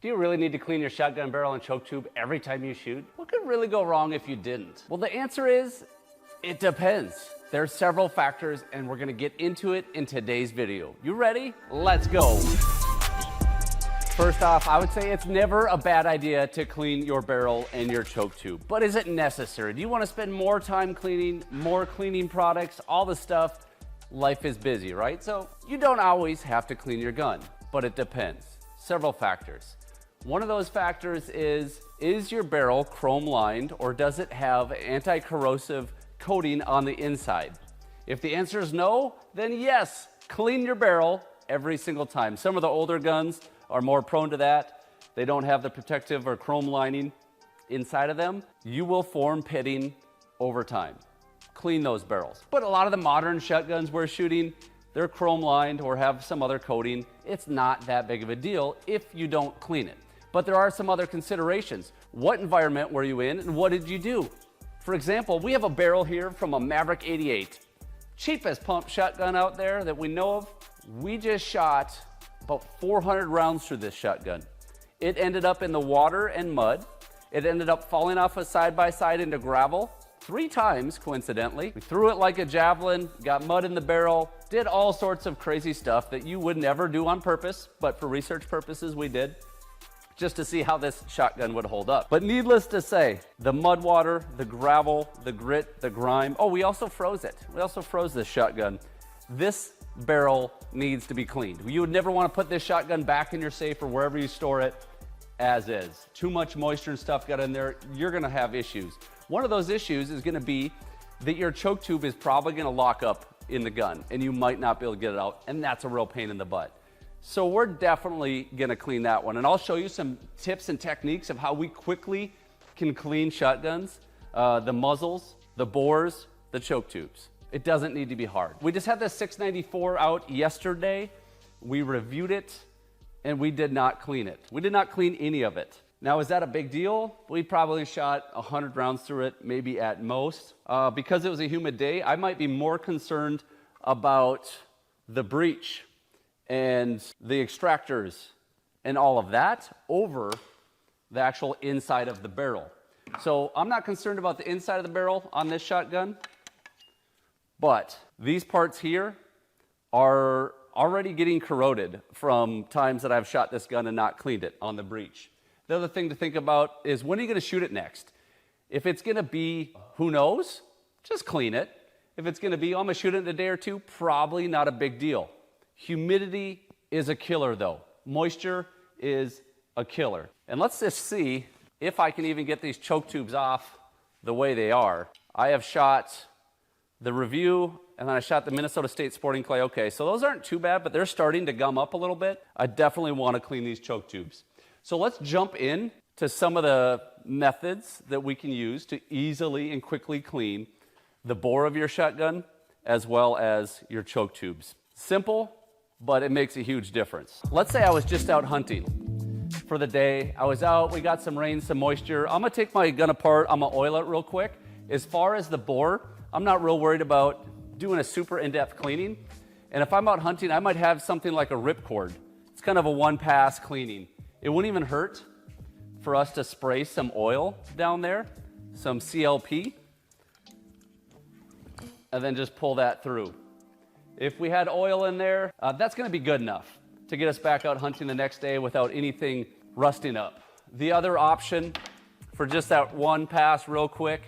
Do you really need to clean your shotgun barrel and choke tube every time you shoot? What could really go wrong if you didn't? Well, the answer is, it depends. There's several factors, and we're gonna get into it in today's video. You ready? Let's go. First off, I would say it's never a bad idea to clean your barrel and your choke tube, but is it necessary? Do you wanna spend more time cleaning, more cleaning products, all the stuff? Life is busy, right? So you don't always have to clean your gun, but it depends. Several factors. One of those factors is your barrel chrome lined, or does it have anti-corrosive coating on the inside? If the answer is no, then yes, clean your barrel every single time. Some of the older guns are more prone to that. They don't have the protective or chrome lining inside of them. You will form pitting over time. Clean those barrels. But a lot of the modern shotguns we're shooting, they're chrome lined or have some other coating. It's not that big of a deal if you don't clean it. But there are some other considerations. What environment were you in and what did you do? For example, we have a barrel here from a Maverick 88. Cheapest pump shotgun out there that we know of. We just shot about 400 rounds through this shotgun. It ended up in the water and mud. It ended up falling off a side-by-side into gravel 3 times, coincidentally. We threw it like a javelin, got mud in the barrel, did all sorts of crazy stuff that you would never do on purpose, but for research purposes we did, just to see how this shotgun would hold up. But needless to say, the mud water, the gravel, the grit, the grime. Oh, we also froze it. We also froze this shotgun. This barrel needs to be cleaned. You would never want to put this shotgun back in your safe or wherever you store it as is. Too much moisture and stuff got in there, you're gonna have issues. One of those issues is gonna be that your choke tube is probably gonna lock up in the gun and you might not be able to get it out, and that's a real pain in the butt. So we're definitely gonna clean that one, and I'll show you some tips and techniques of how we quickly can clean shotguns, the muzzles, the bores, the choke tubes. It doesn't need to be hard. We just had this 694 out yesterday. We reviewed it and we did not clean it. We did not clean any of it. Now, is that a big deal? We probably shot 100 rounds through it, maybe at most. Because it was a humid day, I might be more concerned about the breech and the extractors and all of that over the actual inside of the barrel. So I'm not concerned about the inside of the barrel on this shotgun, but these parts here are already getting corroded from times that I've shot this gun and not cleaned it on the breech. The other thing to think about is, when are you gonna shoot it next? If it's gonna be, who knows, just clean it. If it's gonna be, I'm gonna shoot it in a day or two, probably not a big deal. Humidity is a killer though. Moisture is a killer. And let's just see if I can even get these choke tubes off the way they are. I have shot the Review and then I shot the Minnesota State Sporting Clay. Okay, so those aren't too bad, but they're starting to gum up a little bit. I definitely wanna clean these choke tubes. So let's jump in to some of the methods that we can use to easily and quickly clean the bore of your shotgun as well as your choke tubes. Simple, but it makes a huge difference. Let's say I was just out hunting for the day. I was out, we got some rain, some moisture. I'm gonna take my gun apart, I'm gonna oil it real quick. As far as the bore, I'm not real worried about doing a super in-depth cleaning. And if I'm out hunting, I might have something like a ripcord. It's kind of a one-pass cleaning. It wouldn't even hurt for us to spray some oil down there, some CLP, and then just pull that through. If we had oil in there, that's gonna be good enough to get us back out hunting the next day without anything rusting up. The other option for just that one pass real quick,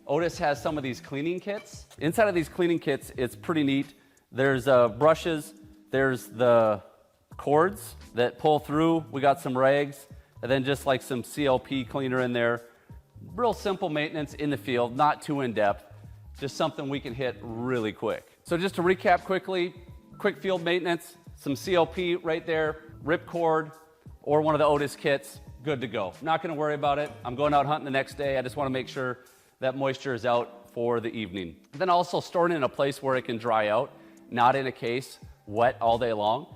Otis has some of these cleaning kits. Inside of these cleaning kits, it's pretty neat. There's brushes, there's the cords that pull through. We got some rags, and then just like some CLP cleaner in there. Real simple maintenance in the field, not too in-depth, just something we can hit really quick. So just to recap quickly, quick field maintenance, some CLP right there, ripcord, or one of the Otis kits, good to go. Not gonna worry about it. I'm going out hunting the next day. I just wanna make sure that moisture is out for the evening. Then also storing it in a place where it can dry out, not in a case, wet all day long.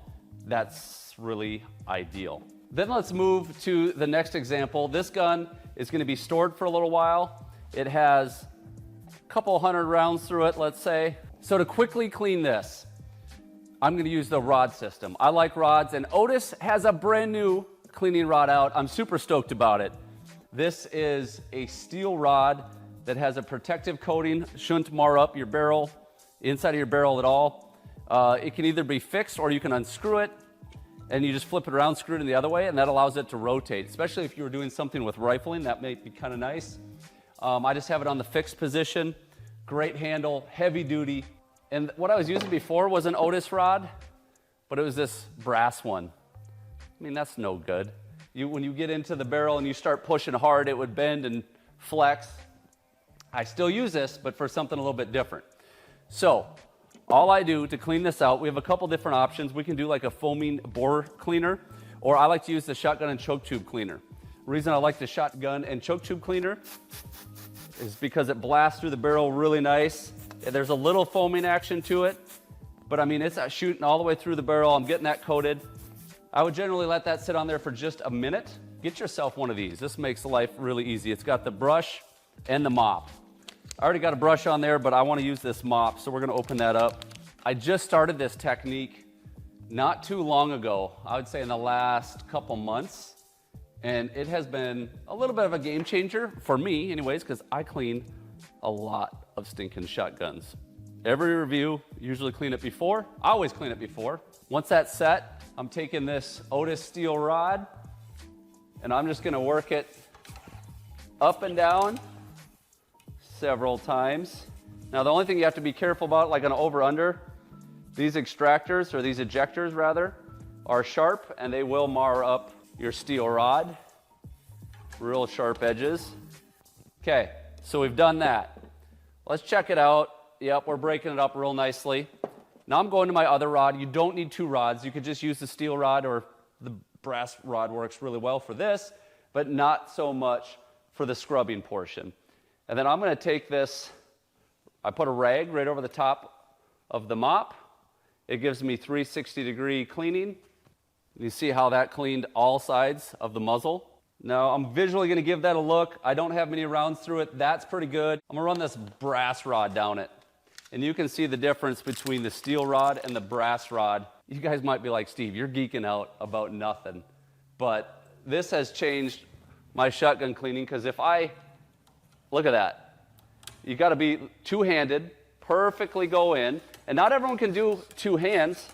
That's really ideal. Then let's move to the next example. This gun is gonna be stored for a little while. It has a couple hundred rounds through it, let's say. So to quickly clean this, I'm gonna use the rod system. I like rods, and Otis has a brand new cleaning rod out. I'm super stoked about it. This is a steel rod that has a protective coating, shouldn't mar up your barrel, inside of your barrel at all. It can either be fixed or you can unscrew it and you just flip it around, screw it in the other way, and that allows it to rotate, especially if you were doing something with rifling. That may be kind of nice. I just have it on the fixed position. Great handle, heavy duty. And what I was using before was an Otis rod, but it was this brass one. I mean, that's no good. When you get into the barrel and you start pushing hard, it would bend and flex. I still use this, but for something a little bit different. So, all I do to clean this out, we have a couple different options. We can do like a foaming bore cleaner, or I like to use the shotgun and choke tube cleaner. The reason I like the shotgun and choke tube cleaner is because it blasts through the barrel really nice. There's a little foaming action to it, but I mean, it's shooting all the way through the barrel. I'm getting that coated. I would generally let that sit on there for just a minute. Get yourself one of these. This makes life really easy. It's got the brush and the mop. I already got a brush on there, but I want to use this mop, so we're going to open that up. I just started this technique not too long ago, I would say in the last couple months, and it has been a little bit of a game changer for me anyways, because I clean a lot of stinking shotguns. Every review, usually clean it before. I always clean it before. Once that's set, I'm taking this Otis steel rod, and I'm just going to work it up and down several times. Now, the only thing you have to be careful about, like an over-under, these extractors, or these ejectors rather, are sharp and they will mar up your steel rod. Real sharp edges. Okay, so we've done that. Let's check it out. Yep, we're breaking it up real nicely. Now I'm going to my other rod. You don't need two rods. You could just use the steel rod, or the brass rod works really well for this, but not so much for the scrubbing portion. And then I'm going to take this, I put a rag right over the top of the mop. It gives me 360-degree cleaning. You see how that cleaned all sides of the muzzle. Now I'm visually going to give that a look. I don't have many rounds through it. That's pretty good. I'm going to run this brass rod down it. And you can see the difference between the steel rod and the brass rod. You guys might be like, Steve, you're geeking out about nothing. But this has changed my shotgun cleaning, because if I look at that. You got to be two-handed, perfectly go in. And not everyone can do two hands,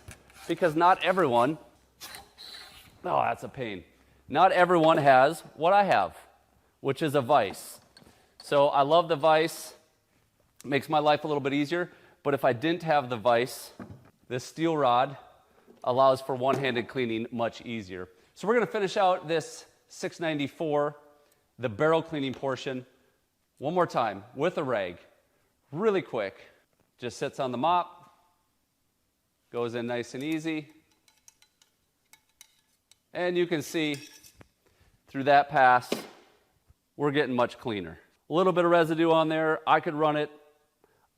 because not everyone, oh, that's a pain. Not everyone has what I have, which is a vise. So I love the vise. It makes my life a little bit easier. But if I didn't have the vise, this steel rod allows for one-handed cleaning much easier. So we're going to finish out this 694, the barrel cleaning portion, one more time with a rag, really quick. Just sits on the mop, goes in nice and easy. And you can see through that pass, we're getting much cleaner. A little bit of residue on there. I could run it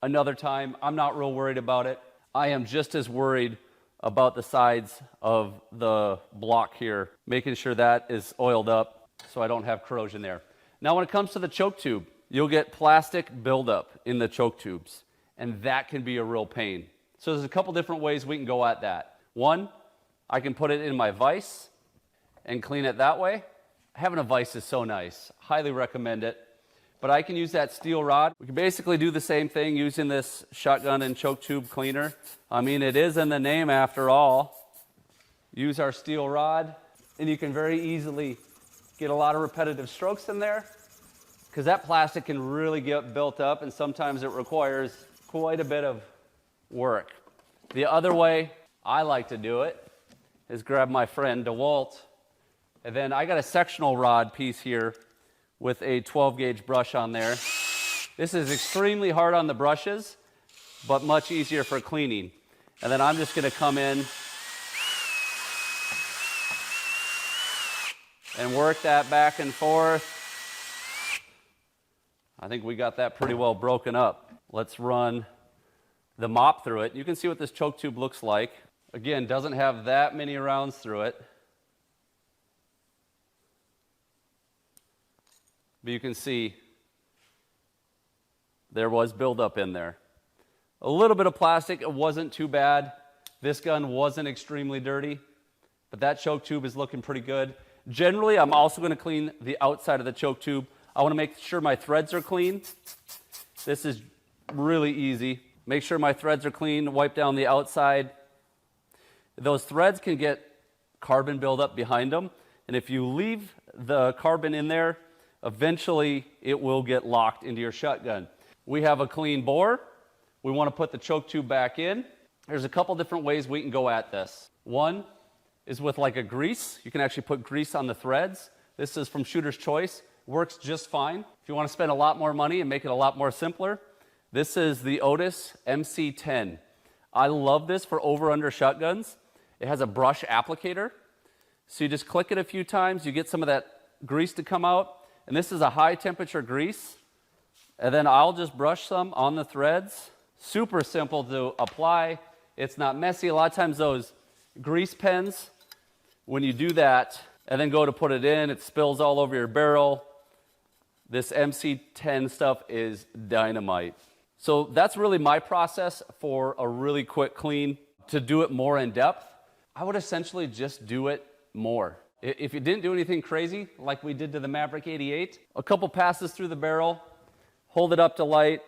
another time. I'm not real worried about it. I am just as worried about the sides of the block here, making sure that is oiled up so I don't have corrosion there. Now when it comes to the choke tube, you'll get plastic buildup in the choke tubes, and that can be a real pain. So there's a couple different ways we can go at that. One, I can put it in my vise and clean it that way. Having a vise is so nice. Highly recommend it. But I can use that steel rod. We can basically do the same thing using this shotgun and choke tube cleaner. I mean, it is in the name after all. Use our steel rod, and you can very easily get a lot of repetitive strokes in there, because that plastic can really get built up, and sometimes it requires quite a bit of work. The other way I like to do it is grab my friend DeWalt, and then I got a sectional rod piece here with a 12-gauge brush on there. This is extremely hard on the brushes, but much easier for cleaning. And then I'm just going to come in and work that back and forth. I think we got that pretty well broken up. Let's run the mop through it. You can see what this choke tube looks like. Again, doesn't have that many rounds through it. But you can see there was buildup in there. A little bit of plastic, it wasn't too bad. This gun wasn't extremely dirty, but that choke tube is looking pretty good. Generally, I'm also going to clean the outside of the choke tube. I want to make sure my threads are clean. This is really easy. Make sure my threads are clean, wipe down the outside. Those threads can get carbon buildup behind them, and if you leave the carbon in there, eventually it will get locked into your shotgun. We have a clean bore. We want to put the choke tube back in. There's a couple different ways we can go at this. One is with like a grease. You can actually put grease on the threads. This is from Shooter's Choice. Works just fine. If you want to spend a lot more money and make it a lot more simpler, this is the Otis MC10. I love this for over-under shotguns. It has a brush applicator. So you just click it a few times, you get some of that grease to come out. And this is a high temperature grease. And then I'll just brush some on the threads. Super simple to apply. It's not messy. A lot of times those grease pens, when you do that and then go to put it in, it spills all over your barrel. This MC10 stuff is dynamite. So that's really my process for a really quick clean. To do it more in depth, I would essentially just do it more. If you didn't do anything crazy like we did to the Maverick 88, a couple passes through the barrel, hold it up to light.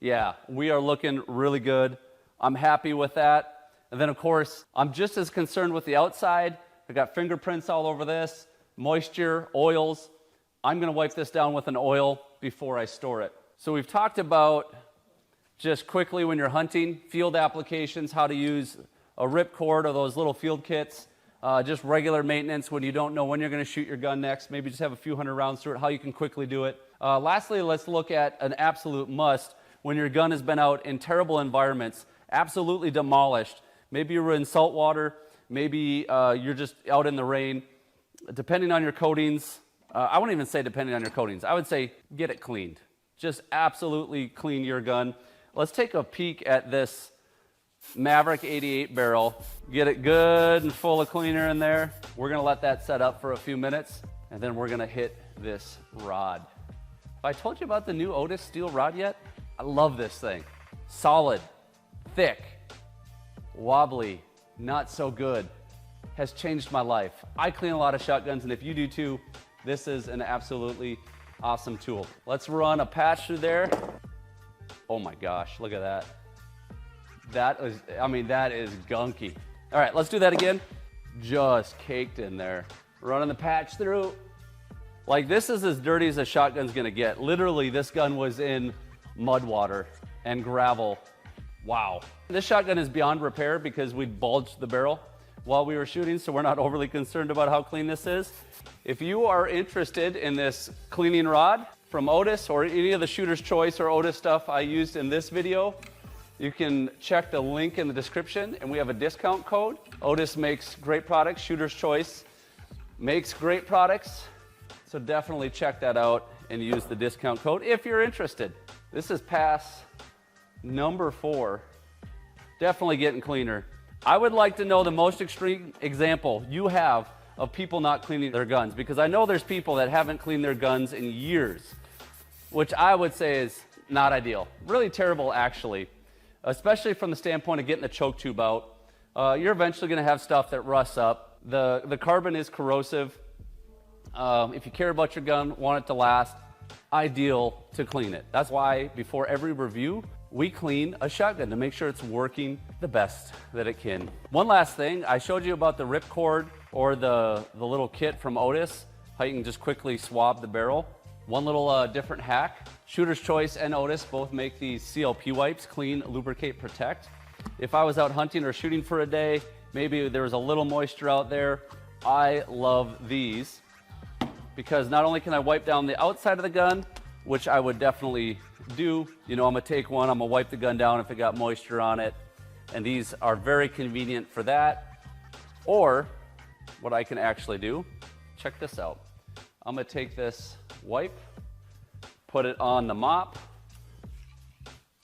Yeah, we are looking really good. I'm happy with that. And then of course, I'm just as concerned with the outside. I got fingerprints all over this, moisture, oils. I'm gonna wipe this down with an oil before I store it. So we've talked about just quickly when you're hunting, field applications, how to use a ripcord or those little field kits, just regular maintenance when you don't know when you're going to shoot your gun next, maybe just have a few hundred rounds through it, how you can quickly do it. Lastly, let's look at an absolute must when your gun has been out in terrible environments, absolutely demolished. Maybe you were in salt water, maybe you're just out in the rain. Depending on your coatings, I wouldn't even say depending on your coatings, I would say get it cleaned. Just absolutely clean your gun. Let's take a peek at this Maverick 88 barrel. Get it good and full of cleaner in there. We're gonna let that set up for a few minutes, and then we're gonna hit this rod. Have I told you about the new Otis steel rod yet? I love this thing. Solid, thick, wobbly, not so good. Has changed my life. I clean a lot of shotguns, and if you do too, this is an absolutely awesome tool. Let's run a patch through there. Oh my gosh, look at that. That is gunky. All right, let's do that again. Just caked in there. Running the patch through. Like, this is as dirty as a shotgun's gonna get. Literally, this gun was in mud water and gravel. Wow. This shotgun is beyond repair because we bulged the barrel while we were shooting, so we're not overly concerned about how clean this is. If you are interested in this cleaning rod from Otis or any of the Shooter's Choice or Otis stuff I used in this video, you can check the link in the description, and we have a discount code. Otis makes great products. Shooter's Choice makes great products. So definitely check that out and use the discount code if you're interested. This is pass number 4. Definitely getting cleaner. I would like to know the most extreme example you have of people not cleaning their guns, because I know there's people that haven't cleaned their guns in years, which I would say is not ideal. Really terrible, actually, especially from the standpoint of getting the choke tube out. You're eventually going to have stuff that rusts up. The carbon is corrosive. If you care about your gun, want it to last, ideal to clean it. That's why before every review, we clean a shotgun to make sure it's working the best that it can. One last thing, I showed you about the ripcord or the little kit from Otis, how you can just quickly swab the barrel. One little different hack, Shooter's Choice and Otis both make these CLP wipes, clean, lubricate, protect. If I was out hunting or shooting for a day, maybe there was a little moisture out there, I love these because not only can I wipe down the outside of the gun, which I would definitely do, you know, I'm gonna take one, I'm gonna wipe the gun down if it got moisture on it, and these are very convenient for that. Or what I can actually do, check this out. I'm gonna take this wipe, put it on the mop,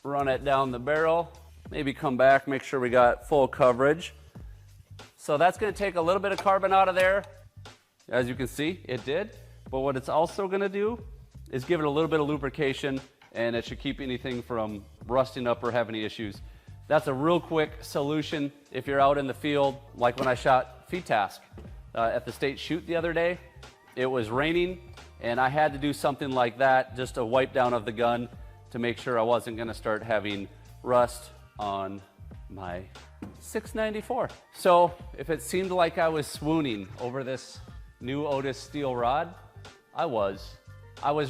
run it down the barrel, maybe come back, make sure we got full coverage. So that's gonna take a little bit of carbon out of there. As you can see, it did. But what it's also gonna do is give it a little bit of lubrication, and it should keep anything from rusting up or having any issues. That's a real quick solution if you're out in the field, like when I shot feed task at the state shoot the other day. It was raining, and I had to do something like that, just a wipe down of the gun to make sure I wasn't going to start having rust on my 694. So if it seemed like I was swooning over this new Otis steel rod, I was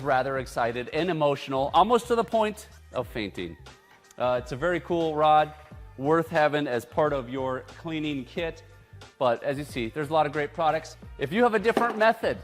rather excited and emotional, almost to the point of fainting. It's a very cool rod, worth having as part of your cleaning kit. But as you see, there's a lot of great products. If you have a different method,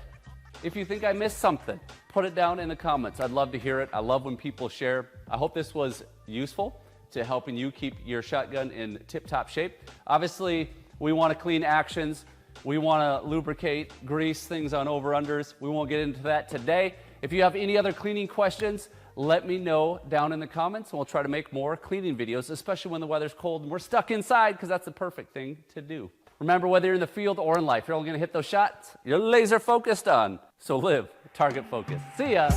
if you think I missed something, put it down in the comments. I'd love to hear it. I love when people share. I hope this was useful to helping you keep your shotgun in tip-top shape. Obviously, we want to clean actions. We want to lubricate, grease things on over-unders. We won't get into that today. If you have any other cleaning questions, let me know down in the comments, and we'll try to make more cleaning videos, especially when the weather's cold and we're stuck inside, because that's the perfect thing to do. Remember, whether you're in the field or in life, you're only going to hit those shots you're laser focused on. So live target focused. See ya.